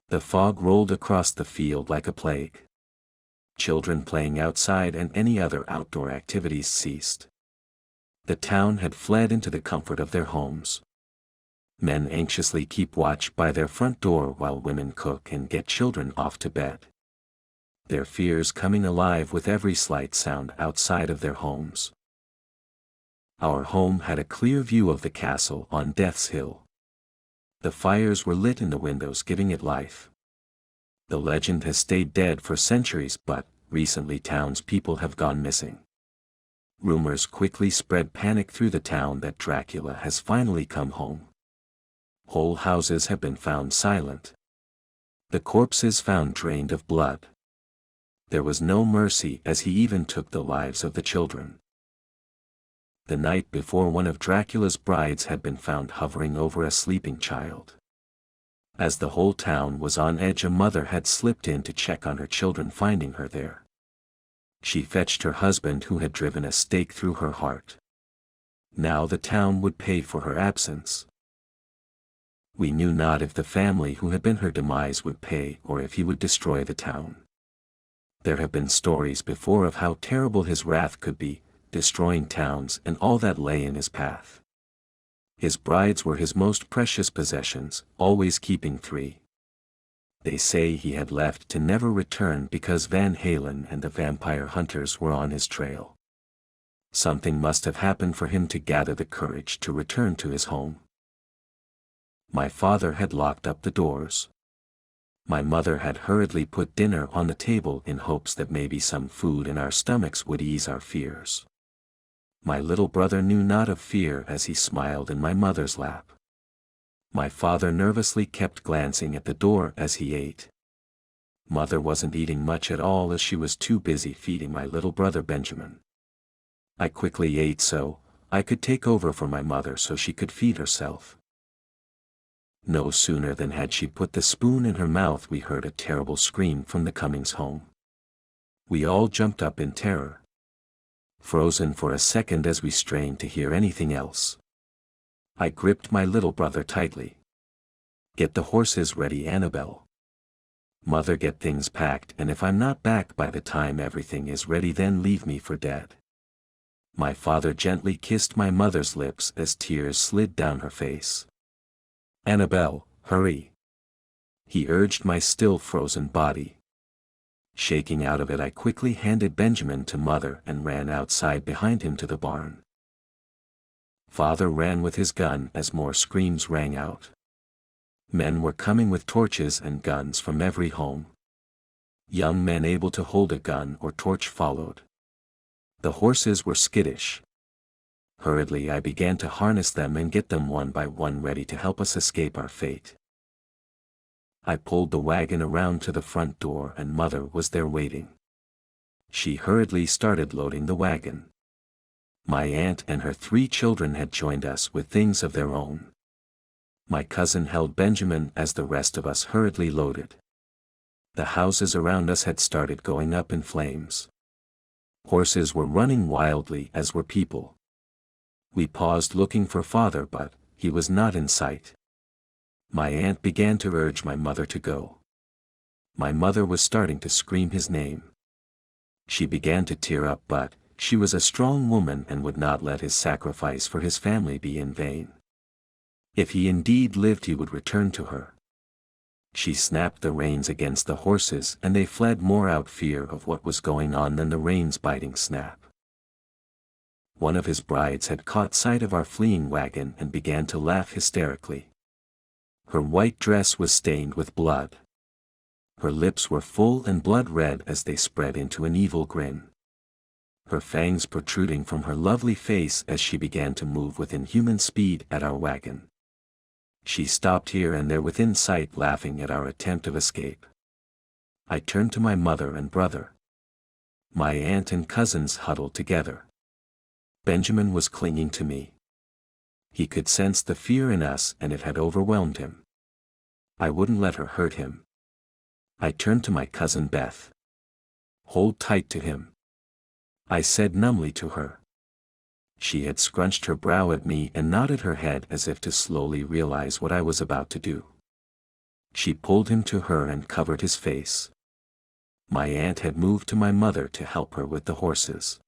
The fog rolled across the field like a plague. Children playing outside and any other outdoor activities ceased. The town had fled into the comfort of their homes. Men anxiously keep watch by their front door while women cook and get children off to bed. Their fears coming alive with every slight sound outside of their homes. Our home had a clear view of the castle on Death's Hill. The fires were lit in the windows, giving it life. The legend has stayed dead for centuries, but recently townspeople have gone missing. Rumors quickly spread panic through the town that Dracula has finally come home. Whole houses have been found silent. The corpses found drained of blood. There was no mercy, as he even took the lives of the children. The night before, one of Dracula's brides had been found hovering over a sleeping child. As the whole town was on edge, a mother had slipped in to check on her children, finding her there. She fetched her husband, who had driven a stake through her heart. Now the town would pay for her absence. We knew not if the family who had been her demise would pay, or if he would destroy the town. There have been stories before of how terrible his wrath could be, destroying towns and all that lay in his path. His brides were his most precious possessions, always keeping 3. They say he had left to never return because Van Halen and the vampire hunters were on his trail. Something must have happened for him to gather the courage to return to his home. My father had locked up the doors. My mother had hurriedly put dinner on the table in hopes that maybe some food in our stomachs would ease our fears. My little brother knew not of fear as he smiled in my mother's lap. My father nervously kept glancing at the door as he ate. Mother wasn't eating much at all, as she was too busy feeding my little brother Benjamin. I quickly ate so I could take over for my mother so she could feed herself. No sooner than had she put the spoon in her mouth, we heard a terrible scream from the Cummings home. We all jumped up in terror, frozen for a second as we strained to hear anything else. I gripped my little brother tightly. "Get the horses ready, Annabelle. Mother, get things packed, and if I'm not back by the time everything is ready, then leave me for dead." My father gently kissed my mother's lips as tears slid down her face. "Annabelle, hurry," he urged my still frozen body. Shaking out of it, I quickly handed Benjamin to mother and ran outside behind him to the barn. Father ran with his gun as more screams rang out. Men were coming with torches and guns from every home. Young men able to hold a gun or torch followed. The horses were skittish. Hurriedly I began to harness them and get them one by one ready to help us escape our fate. I pulled the wagon around to the front door, and mother was there waiting. She hurriedly started loading the wagon. My aunt and her 3 children had joined us with things of their own. My cousin held Benjamin as the rest of us hurriedly loaded. The houses around us had started going up in flames. Horses were running wildly, as were people. We paused looking for father, but he was not in sight. My aunt began to urge my mother to go. My mother was starting to scream his name. She began to tear up, but she was a strong woman and would not let his sacrifice for his family be in vain. If he indeed lived, he would return to her. She snapped the reins against the horses, and they fled, more out fear of what was going on than the reins biting snap. One of his brides had caught sight of our fleeing wagon and began to laugh hysterically. Her white dress was stained with blood. Her lips were full and blood red as they spread into an evil grin, her fangs protruding from her lovely face as she began to move with inhuman speed at our wagon. She stopped here and there within sight, laughing at our attempt of escape. I turned to my mother and brother. My aunt and cousins huddled together. Benjamin was clinging to me. He could sense the fear in us, and it had overwhelmed him. I wouldn't let her hurt him. I turned to my cousin Beth. "Hold tight to him," I said numbly to her. She had scrunched her brow at me and nodded her head as if to slowly realize what I was about to do. She pulled him to her and covered his face. My aunt had moved to my mother to help her with the horses.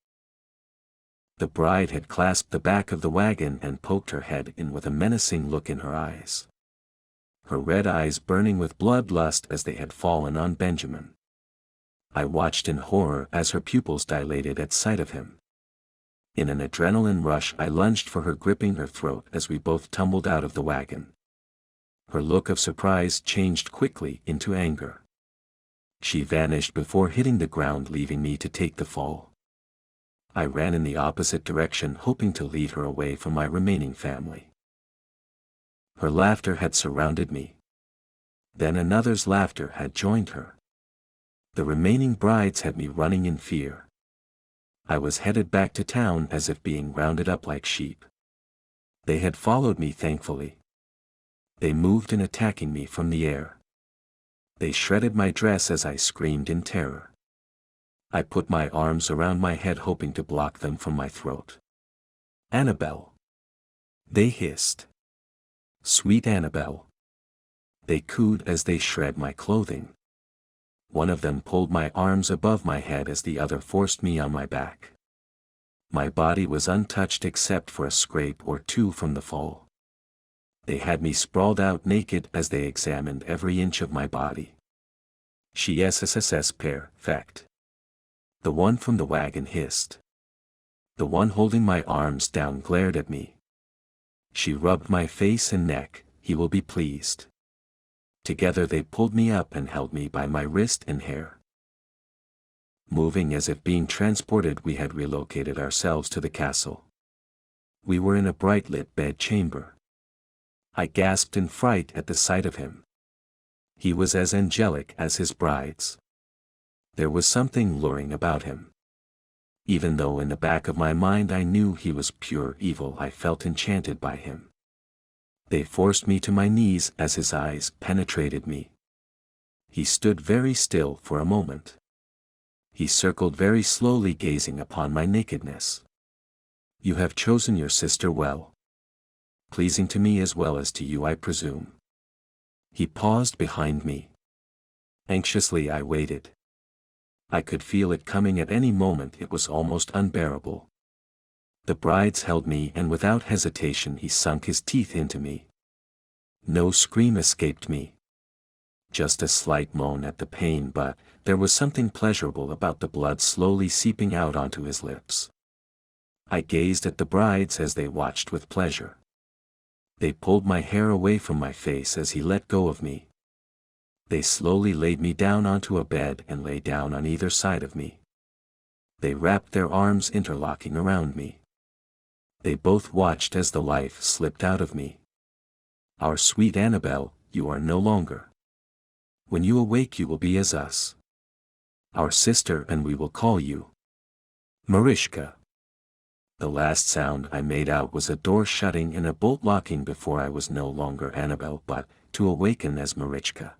The bride had clasped the back of the wagon and poked her head in with a menacing look in her eyes. Her red eyes burning with bloodlust as they had fallen on Benjamin. I watched in horror as her pupils dilated at sight of him. In an adrenaline rush I lunged for her, gripping her throat as we both tumbled out of the wagon. Her look of surprise changed quickly into anger. She vanished before hitting the ground, leaving me to take the fall. I ran in the opposite direction, hoping to lead her away from my remaining family. Her laughter had surrounded me. Then another's laughter had joined her. The remaining brides had me running in fear. I was headed back to town as if being rounded up like sheep. They had followed me, thankfully. They moved in, attacking me from the air. They shredded my dress as I screamed in terror. I put my arms around my head, hoping to block them from my throat. "Annabelle!" they hissed. "Sweet Annabelle!" they cooed as they shred my clothing. One of them pulled my arms above my head as the other forced me on my back. My body was untouched except for a scrape or two from the fall. They had me sprawled out naked as they examined every inch of my body. "She is perfect," the one from the wagon hissed. The one holding my arms down glared at me. She rubbed my face and neck. "He will be pleased." Together they pulled me up and held me by my wrist and hair. Moving as if being transported, we had relocated ourselves to the castle. We were in a bright lit bedchamber. I gasped in fright at the sight of him. He was as angelic as his brides. There was something luring about him. Even though in the back of my mind I knew he was pure evil, I felt enchanted by him. They forced me to my knees as his eyes penetrated me. He stood very still for a moment. He circled very slowly, gazing upon my nakedness. "You have chosen your sister well. Pleasing to me as well as to you, I presume." He paused behind me. Anxiously I waited. I could feel it coming at any moment. It was almost unbearable. The brides held me, and without hesitation he sunk his teeth into me. No scream escaped me. Just a slight moan at the pain, but there was something pleasurable about the blood slowly seeping out onto his lips. I gazed at the brides as they watched with pleasure. They pulled my hair away from my face as he let go of me. They slowly laid me down onto a bed and lay down on either side of me. They wrapped their arms interlocking around me. They both watched as the life slipped out of me. "Our sweet Annabelle, you are no longer. When you awake you will be as us. Our sister, and we will call you Marischka." The last sound I made out was a door shutting and a bolt locking before I was no longer Annabelle but to awaken as Marischka.